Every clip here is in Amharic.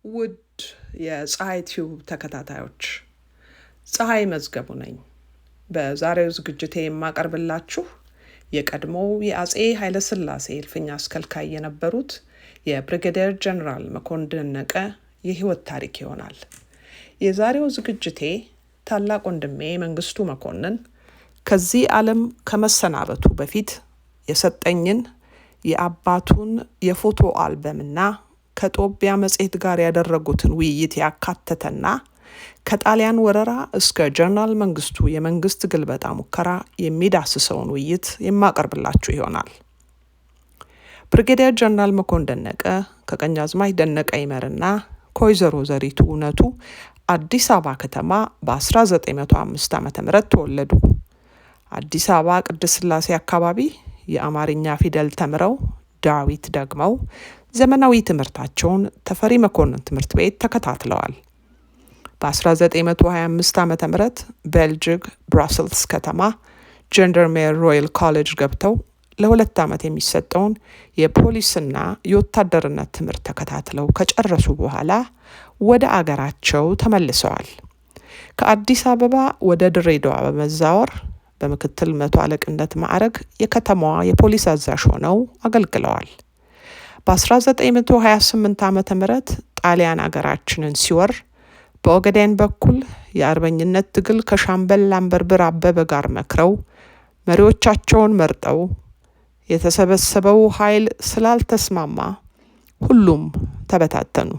ውድ የፀሐይ ቲዩብ ተከታታዮች ፀሐይ መዝገቡ ነኝ። በዛሬው ዝግጅቴ የማቀርብላችሁ የቀድሞው የአጼ ኃይለሥላሴ እልፍኝ አስከልካይ የነበሩት የብሪጌዲየር ጀነራል መኮንን ደነቀ የህይወት ታሪክ ይሆናል። የዛሬው ዝግጅቴ ታላቅ ወንድሜ መንግስቱ መኮንን ከዚህ ዓለም ከመሰናበቱ በፊት የሰጠኝን የአባቱን የፎቶ አልበምና ከጦቢያ መጽሔት ጋር ያደረጉትን ውይይት ያካተተና ከጣሊያን ወረራ እስከ ጀነራል መንግስቱ የመንግስት ግልበጣ ሙከራ የሚዳስሰውን ውይይት የማቀርብላችሁ ይሆናል። ብሪጌዲየር ጀነራል መኮንን ደነቀ ከቀኛዝማች ደነቀ ይመርና ከወይዘሮ ዘሪቱ እውነቱ አዲስ አበባ ከተማ በ1905 ዓ.ም ተወለዱ። አዲስ አበባ ቅድስት ሥላሴ አካባቢ የአማርኛ ፊደል ተምረው ዳዊት ደግመው ዘመናዊ ትምህርታቸውን ተፈሪ መኮንን ትምህርት ቤት ተከታትለዋል። በ1925 ዓ.ም ቤልጅግ ብራስልስ ከተማ ጀንደርሜር ሮያል ኮሌጅ ገብተው ለ2 ዓመት የሚሰጠውን የፖሊስና የወታደርነት ትምህርት ተከታትለው ከጨረሱ በኋላ ወደ አገራቸው ተመልሰዋል። ከአዲስ አበባ ወደ ድሬዳዋ በመዛወር በምክትል መቶ አለቅነት ማዕረግ የከተማዋ የፖሊስ አዛዥ ሆነው አገልግለዋል። በ1928 ዓ.ም ጣሊያን አገራችንን ሲወር በኦጋዴን በኩል የአርበኝነት ትግል ከሻምበል ላምበርብር አበበ ጋር መክረው መሪዎቻቸውን መርጠው የተሰበሰበው ኃይል ስላልተስማማ ሁሉም ተበታተኑ።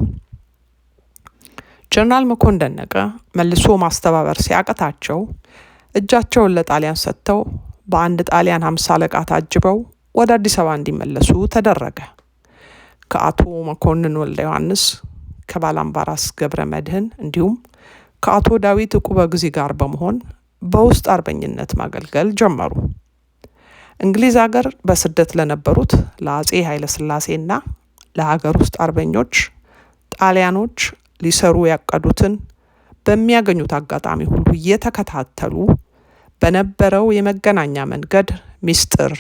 ጀነራል መኮንን ደነቀ መልሶ ማስተባበር ሲያቀታቸው እጃቸውን ለጣሊያን ሰጥተው በአንድ ጣሊያን 50 አለቃ ታጅበው ወደ አዲስ አበባ እንዲመለሱ ተደረገ። ከአቶ መኮንን ወልደ ዮሐንስ ከባላምባራስ ገብረ መድህን እንዲሁም ከአቶ ዳዊት ዕቁበ ጊዜ ጋር በመሆን በውስጥ አርበኝነት ማገልገል ጀመሩ። እንግሊዝ ሀገር በስደት ለነበሩት ለአጼ ኃይለሥላሴና ለሀገር ውስጥ አርበኞች ጣሊያኖች ሊሰሩ ያቀዱትን በሚያገኙት አጋጣሚ ሁሉ እየተከታተሉ በነበረው የመገናኛ መንገድ ሚስጥር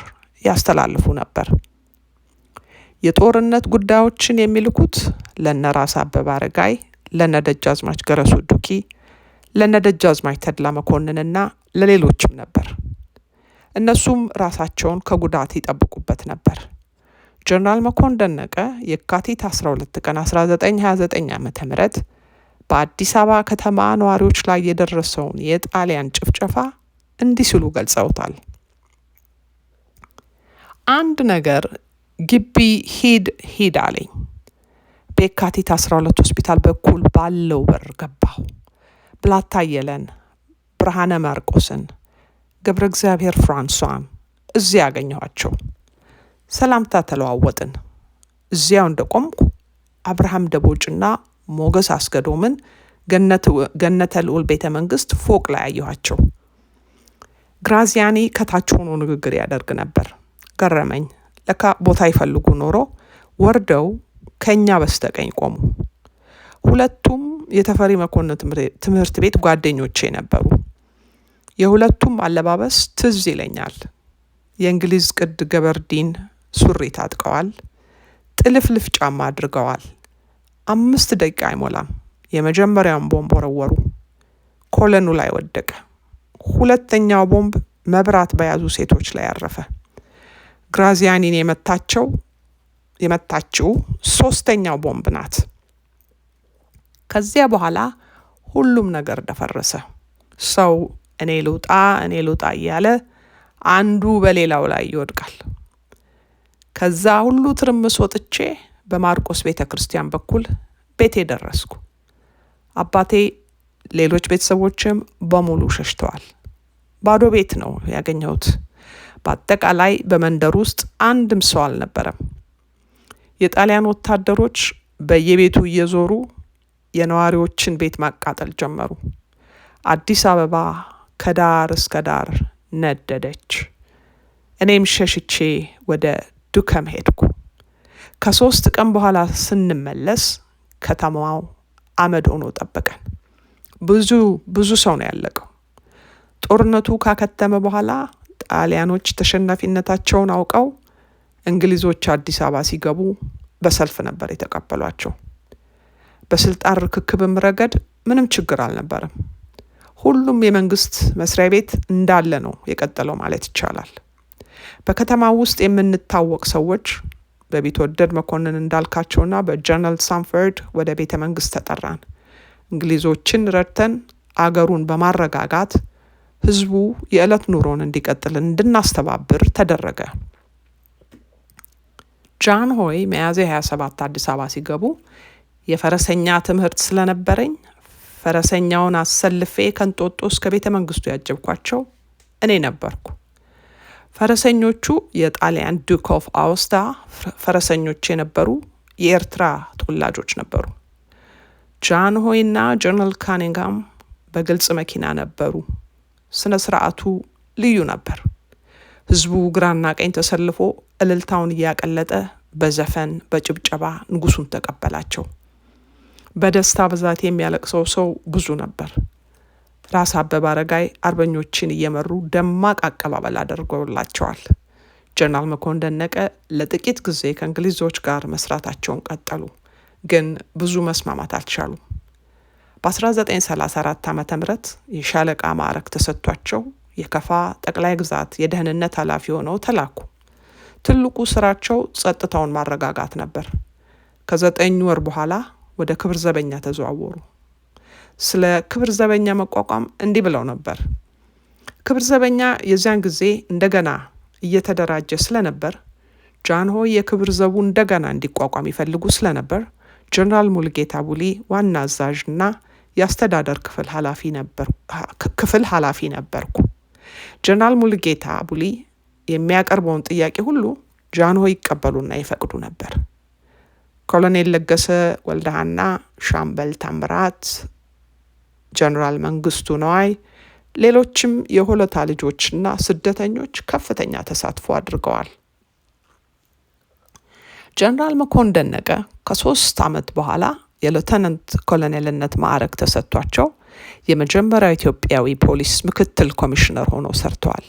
ያስተላልፉ ነበር። የጦርነት ጉዳዮችን የሚልኩት ለነራስ አበበ አረጋይ፣ ለነደጃዝማች ገረሱ ዱኪ፣ ለነደጃዝማች ተድላ መኮንንና ለሌሎችም ነበር። እነሱም ራሳቸውን ከጉዳት ይጠብቁበት ነበር። ጀነራል መኮንን ደነቀ የካቲት 12 ቀን 1929 ዓ.ም በአዲስ አበባ ከተማ ነዋሪዎች ላይ የደረሰውን የጣሊያን ጭፍጨፋ እንዲህ ሲሉ ገልጸውታል። አንድ ነገር ግቢ ሂድ አለኝ። በየካቲት 12 ሆስፒታል በኩል ባለው በር ገባሁ። ብላታ አየለን፣ ብርሃነ ማርቆስን፣ ገብረ እግዚአብሔር ፍራንሷን እዚያ ያገኘኋቸው። ሰላምታ ተለዋወጥን። እዚያው እንደቆምኩ አብርሃም ደቦጭና ሞገስ አስገዶምን ገነተ ልዑል ቤተ መንግስት ፎቅ ላይ አየኋቸው። ግራዚያኒ ከታች ሆኖ ንግግር ያደርግ ነበር። ገረመኝ። ለካ ቦታ ይፈልጉ ኖሮ ወርደው ከኛ በስተቀኝ ቆሙ። ሁለቱም የተፈሪ መኮንን ትምህርት ቤት ጓደኞቼ ነበሩ። የሁለቱም አለባበስ ትዝ ይለኛል። የእንግሊዝ ቅድ ገበርዲን ሱሪ ታጥቀዋል። ጥልፍልፍ ጫማ አድርገዋል። 5 ደቂቃ አይሞላም የመጀመሪያውን ቦምብ ወረወሩ። ኮለኑ ላይ ወደቀ። ሁለተኛው ቦምብ መብራት በያዙ ሴቶች ላይ ያረፈ። ግራዚያኒን የመታችው 3ኛው ቦምብ ናት። ከዚያ በኋላ ሁሉም ነገር ደፈረሰ። ሰው እኔ ልውጣ እያለ አንዱ በሌላው ላይ ይወድቃል። ከዛ ሁሉ ትርምስ ወጥቼ በማርቆስ ቤተ ክርስቲያን በኩል ቤቴ ደረስኩ። አባቴ፣ ሌሎች ቤተሰቦችም በሙሉ ሸሽተዋል። ባዶ ቤት ነው ያገኘሁት። በአጠቃላይ በመንደር ውስጥ አንድም ሰው አልነበረም። የጣሊያን ወታደሮች በየቤቱ እየዞሩ የነዋሪዎችን ቤት ማቃጠል ጀመሩ። አዲስ አበባ ከዳር እስከ ዳር ነደደች። እኔም ሸሽቼ ወደ ዱከም ሄድኩ። ከ3 ቀን በኋላ ስንመለስ ከተማው አመድ ሆኖ ጠበቀን። ብዙ ሰው ነው ያለቀው። ጦርነቱ ካከተመ በኋላ ጣሊያኖች ተሸናፊነታቸውን አውቀው እንግሊዞች አዲስ አበባ ሲገቡ በሰልፍ ነበር የተቀበሏቸው። በስልጣን ርክክብም ረገድ ምንም ችግር አልነበረም። ሁሉም የመንግስት መስሪያ ቤት እንዳለ ነው የቀጠለው ማለት ይቻላል። በከተማው ውስጥ የምንታወቅ ሰዎች በቢትወደድ መኮንን እንዳልካቸውና በጀነራል ሳንፈርድ ወደ ቤተ መንግስት ተጠራን። እንግሊዞችን ረድተን አገሩን በማረጋጋት ህዝቡ የዕለት ኑሮን እንዲቀጥል እንድናስተባብር ተደረገ። ጃንሆይ ሚያዝያ 27 አዲስ አበባ ሲገቡ የፈረሰኛ ትምህርት ስለነበረኝ ፈረሰኛውን አሰልፌ ከንጦጦ እስከ ቤተ መንግስቱ ያጀብኳቸው እኔ ነበርኩ። ፈረሰኞቹ የጣሊያን ዱክ ኦፍ አውስታ ፈረሰኞች የነበሩ የኤርትራ ተወላጆች ነበሩ። ጃንሆይና ጀነራል ካኒንግሃም በግልጽ መኪና ነበሩ። ስነ ስርዓቱ ልዩ ነበር። ህዝቡ ግራና ቀኝ ተሰልፎ እልልታውን እያቀለጠ በዘፈን በጭብጨባ ንጉሱን ተቀበላቸው። በደስታ ብዛት የሚያለቅሰው ሰው ብዙ ነበር። ራስ አበበ አረጋይ አርበኞችን እየመሩ ደማቅ አቀባበል አድርገውላቸዋል። ጀነራል መኮንን ደነቀ ለጥቂት ጊዜ ከእንግሊዞች ጋር መስራታቸውን ቀጠሉ፣ ግን ብዙ መስማማት አልቻሉም። በ1934 ዓ.ም የሻለቃ ማዕረግ ተሰጥቷቸው የከፋ ጠቅላይ ግዛት የደህንነት ኃላፊ ሆነው ተላኩ። ትልቁ ስራቸው ጸጥታውን ማረጋጋት ነበር። ከ9 ወር በኋላ ወደ ክብር ዘበኛ ተዘዋወሩ። ስለ ክብር ዘበኛ መቋቋም እንዲህ ብለው ነበር። ክብር ዘበኛ የዚያን ጊዜ እንደገና እየተደራጀ ስለነበር ጃንሆይ የክብር ዘቡ እንደገና እንዲቋቋም ይፈልጉ ስለነበር ጀነራል ሙልጌታ ቡሊ ዋና አዛዥና የአስተዳደር ክፍል ኃላፊ ነበርኩ። ጀነራል ሙልጌታ ቡሊ የሚያቀርበውን ጥያቄ ሁሉ ጃንሆይ ይቀበሉና ይፈቅዱ ነበር። ኮሎኔል ለገሰ ወልደሃና ሻምበል ታምራት፣ ጀነራል መንግስቱ ነዋይ፣ ሌሎችም የሆለታ ልጆችና ስደተኞች ከፍተኛ ተሳትፎ አድርገዋል። ጀነራል መኮንን ደነቀ ከ3 ዓመት በኋላ የሌተናንት ኮሎኔልነት ማዕረግ ተሰጥቷቸው የመጀመሪያው ኢትዮጵያዊ ፖሊስ ምክትል ኮሚሽነር ሆነው ሰርተዋል።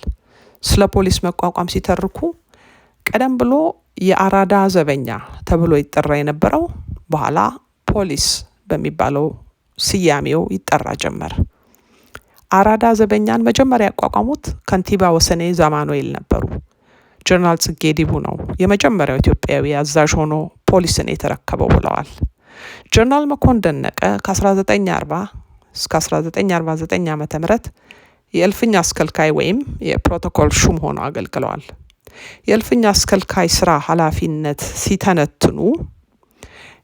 ስለ ፖሊስ መቋቋም ሲተርኩ ቀደም ብሎ የአራዳ ዘበኛ ተብሎ ይጠራ የነበረው በኋላ ፖሊስ በሚባለው ስያሜው ይጠራ ጀመር። አራዳ ዘበኛን መጀመሪያ ያቋቋሙት ከንቲባ ወሰኔ ዛማኑኤል ነበሩ። ጀነራል ጽጌ ዲቡ ነው የመጀመሪያው ኢትዮጵያዊ አዛዥ ሆኖ ፖሊስን የተረከበው ብለዋል። ጀነራል መኮንን ደነቀ ከ1940 እስከ 1949 ዓ.ም የእልፍኝ አስከልካይ ወይም የፕሮቶኮል ሹም ሆነው አገልግለዋል። የእልፍኝ አስከልካይ ስራ ኃላፊነት ሲተነትኑ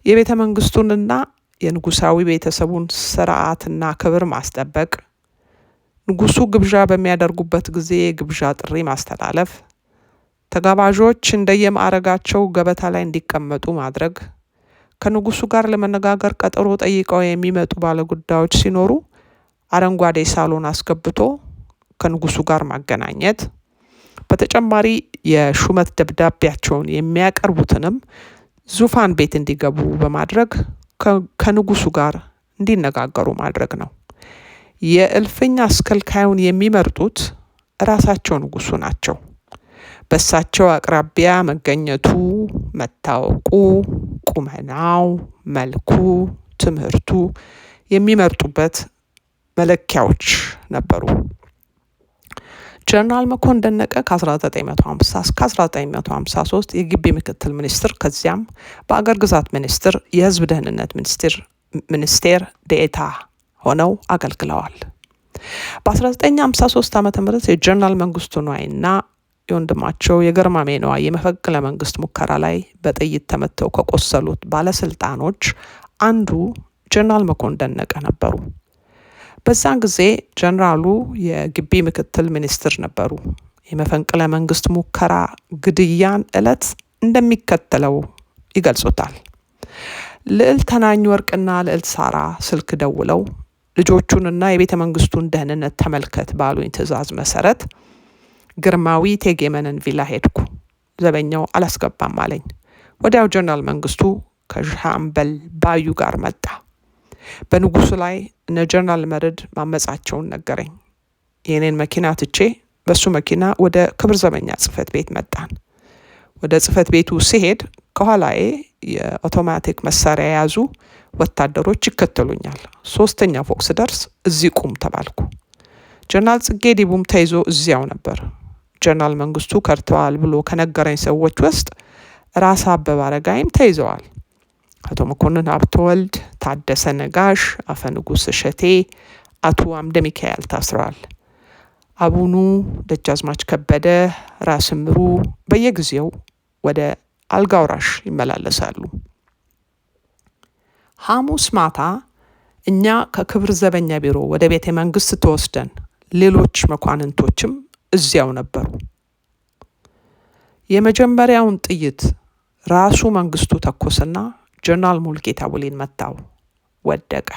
የቤተ መንግስቱንና የንጉሳዊ ቤተሰቡን ስርዓትና ክብር ማስጠበቅ፣ ንጉሱ ግብዣ በሚያደርጉበት ጊዜ ግብዣ ጥሪ ማስተላለፍ፣ ተጋባዦች እንደየማዕረጋቸው ገበታ ላይ እንዲቀመጡ ማድረግ፣ ከንጉሱ ጋር ለመነጋገር ቀጠሮ ጠይቀው የሚመጡ ባለጉዳዮች ሲኖሩ አረንጓዴ ሳሎን አስገብቶ ከንጉሱ ጋር ማገናኘት፣ በተጨማሪ የሹመት ደብዳቤያቸውን የሚያቀርቡትንም ዙፋን ቤት እንዲገቡ በማድረግ ከንጉሱ ጋር እንዲነጋገሩ ማድረግ ነው። የእልፍኝ አስከልካዩን የሚመርጡት ራሳቸው ንጉሱ ናቸው። በሳቸው አቅራቢያ መገኘቱ፣ መታወቁ፣ ቁመናው፣ መልኩ፣ ትምህርቱ የሚመርጡበት መለኪያዎች ነበሩ። ጀነራል መኮንን ደነቀ ከ1950 እስከ 1953 የግቢ ምክትል ሚኒስትር ከዚያም በአገር ግዛት ሚኒስትር የህዝብ ደህንነት ሚኒስቴር ዴኤታ ሆነው አገልግለዋል። በ1953 ዓ.ም የጀነራል መንግስቱ ነዋይና የወንድማቸው የገርማሜ ነዋይ የመፈንቅለ መንግስት ሙከራ ላይ በጥይት ተመተው ከቆሰሉት ባለስልጣኖች አንዱ ጀነራል መኮንን ደነቀ ነበሩ። በዛን ጊዜ ጀነራሉ የግቢ ምክትል ሚኒስትር ነበሩ። የመፈንቅለ መንግስት ሙከራ ግድያን ዕለት እንደሚከተለው ይገልጹታል። ልዕልት ተናኝ ወርቅና ልዕልት ሳራ ስልክ ደውለው ልጆቹንና የቤተ መንግስቱን ደህንነት ተመልከት ባሉኝ ትዕዛዝ መሰረት ግርማዊ እቴጌ መነን ቪላ ሄድኩ። ዘበኛው አላስገባም አለኝ። ወዲያው ጀነራል መንግስቱ ከሻምበል ባዩ ጋር መጣ። በንጉሱ ላይ እነ ጀነራል መርድ ማመጻቸውን ነገረኝ። የኔን መኪና ትቼ በሱ መኪና ወደ ክብር ዘበኛ ጽህፈት ቤት መጣን። ወደ ጽህፈት ቤቱ ሲሄድ ከኋላዬ የአውቶማቲክ መሳሪያ የያዙ ወታደሮች ይከተሉኛል። 3ኛ ፎቅ ስደርስ እዚህ ቁም ተባልኩ። ጀነራል ጽጌ ዲቡም ተይዞ እዚያው ነበር። ጀነራል መንግስቱ ከርተዋል ብሎ ከነገረኝ ሰዎች ውስጥ ራስ አበበ አረጋይም ተይዘዋል። አቶ መኮንን ሀብተወልድ፣ ታደሰ ነጋሽ፣ አፈ ንጉስ እሸቴ፣ አቶ አምደ ሚካኤል ታስረዋል። አቡኑ ደጃዝማች ከበደ፣ ራስ ምሩ በየጊዜው ወደ አልጋውራሽ ይመላለሳሉ። ሐሙስ ማታ እኛ ከክብር ዘበኛ ቢሮ ወደ ቤተ መንግስት ተወስደን ሌሎች መኳንንቶችም እዚያው ነበሩ። የመጀመሪያውን ጥይት ራሱ መንግስቱ ተኮሰና ጀነራል ሙልጌታ ቡሌን መታው፣ ወደቀ።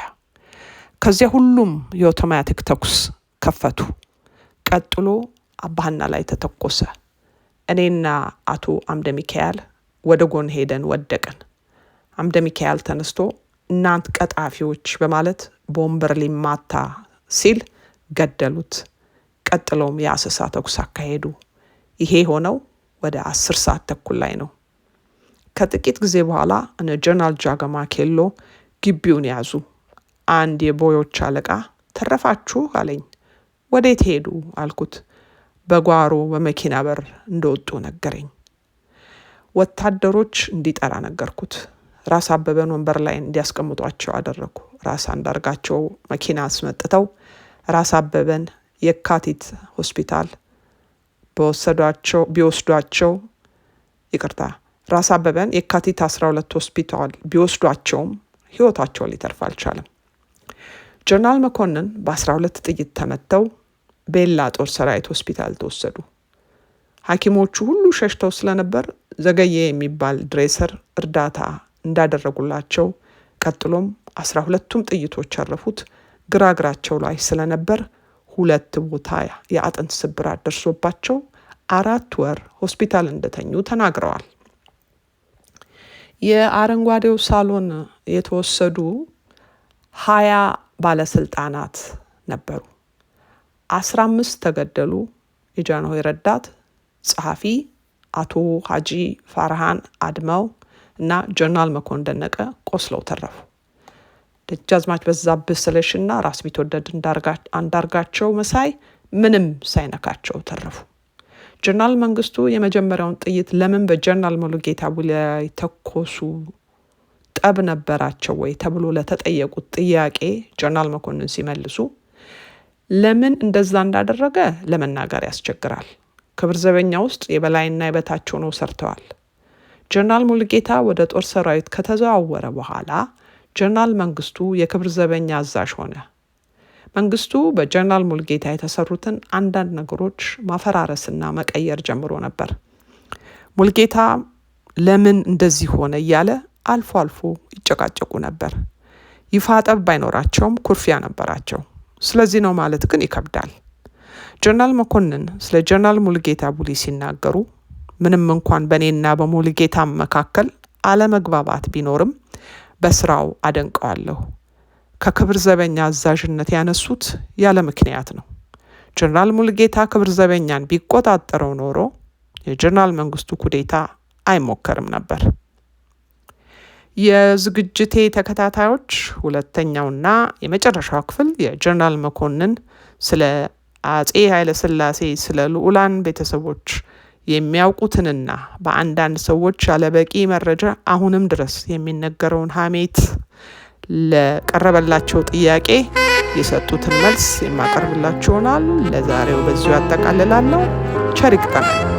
ከዚያ ሁሉም የአውቶማቲክ ተኩስ ከፈቱ። ቀጥሎ አባህና ላይ ተተኮሰ። እኔና አቶ አምደ ሚካኤል ወደ ጎን ሄደን ወደቅን። አምደ ሚካኤል ተነስቶ እናንት ቀጣፊዎች በማለት ቦምበር ሊማታ ሲል ገደሉት። ቀጥሎም የአሰሳ ተኩስ አካሄዱ። ይሄ ሆነው ወደ 10 ሰዓት ተኩል ላይ ነው። ከጥቂት ጊዜ በኋላ እነ ጀነራል ጃገማ ኬሎ ግቢውን ያዙ። አንድ የቦዮች አለቃ ተረፋችሁ አለኝ። ወዴት ሄዱ አልኩት። በጓሮ በመኪና በር እንደወጡ ነገረኝ። ወታደሮች እንዲጠራ ነገርኩት። ራስ አበበን ወንበር ላይ እንዲያስቀምጧቸው አደረኩ። ራስ አንዳርጋቸው መኪና አስመጥተው ራስ አበበን የካቲት ሆስፒታል ቢወስዷቸው ራስ አበበን የካቲት 12 ሆስፒታል ቢወስዷቸውም ህይወታቸው ሊተርፍ አልቻለም። ጀነራል መኮንን በ12 ጥይት ተመተው ቤላ ጦር ሰራዊት ሆስፒታል ተወሰዱ። ሐኪሞቹ ሁሉ ሸሽተው ስለነበር ዘገየ የሚባል ድሬሰር እርዳታ እንዳደረጉላቸው፣ ቀጥሎም 12ቱም ጥይቶች ያረፉት ግራ እግራቸው ላይ ስለነበር 2 ቦታ የአጥንት ስብራት ደርሶባቸው 4 ወር ሆስፒታል እንደተኙ ተናግረዋል። የአረንጓዴው ሳሎን የተወሰዱ 20 ባለስልጣናት ነበሩ። 15 ተገደሉ። የጃንሆይ ረዳት ጸሐፊ አቶ ሀጂ ፋርሃን አድመው እና ጀነራል መኮንን ደነቀ ቆስለው ተረፉ። ደጃዝማች በዛብህ ስለሽና ራስ ቢትወደድ አንዳርጋቸው መሳይ ምንም ሳይነካቸው ተረፉ። ጀነራል መንግስቱ የመጀመሪያውን ጥይት ለምን በጀነራል ሙሉጌታ ቡሌ ላይ ተኮሱ፣ ጠብ ነበራቸው ወይ ተብሎ ለተጠየቁት ጥያቄ ጀነራል መኮንን ሲመልሱ ለምን እንደዛ እንዳደረገ ለመናገር ያስቸግራል። ክብር ዘበኛ ውስጥ የበላይና የበታች ሆነው ሰርተዋል። ጀነራል ሙሉጌታ ወደ ጦር ሰራዊት ከተዘዋወረ በኋላ ጀነራል መንግስቱ የክብር ዘበኛ አዛዥ ሆነ። መንግስቱ በጀነራል ሙሉጌታ የተሰሩትን አንዳንድ ነገሮች ማፈራረስና መቀየር ጀምሮ ነበር። ሙሉጌታ ለምን እንደዚህ ሆነ እያለ አልፎ አልፎ ይጨቃጨቁ ነበር። ይፋ ጠብ ባይኖራቸውም ኩርፊያ ነበራቸው። ስለዚህ ነው ማለት ግን ይከብዳል። ጀነራል መኮንን ስለ ጀነራል ሙሉጌታ ቡሌ ሲናገሩ ምንም እንኳን በእኔና በሙሉጌታ መካከል አለመግባባት ቢኖርም በስራው አደንቀዋለሁ። ከክብር ዘበኛ አዛዥነት ያነሱት ያለ ምክንያት ነው። ጀነራል ሙሉጌታ ክብር ዘበኛን ቢቆጣጠረው ኖሮ የጀነራል መንግስቱ ኩዴታ አይሞከርም ነበር። የዝግጅቴ ተከታታዮች ሁለተኛውና የመጨረሻው ክፍል የጀነራል መኮንን ስለ አጼ ኃይለ ሥላሴ ስለ ልዑላን ቤተሰቦች የሚያውቁትንና በአንዳንድ ሰዎች ያለበቂ መረጃ አሁንም ድረስ የሚነገረውን ሐሜት ለቀረበላቸው ጥያቄ የሰጡትን መልስ የማቀርብላችሁ ይሆናል። ለዛሬው በዚሁ ያጠቃልላለሁ። ቸር ይግጠመን።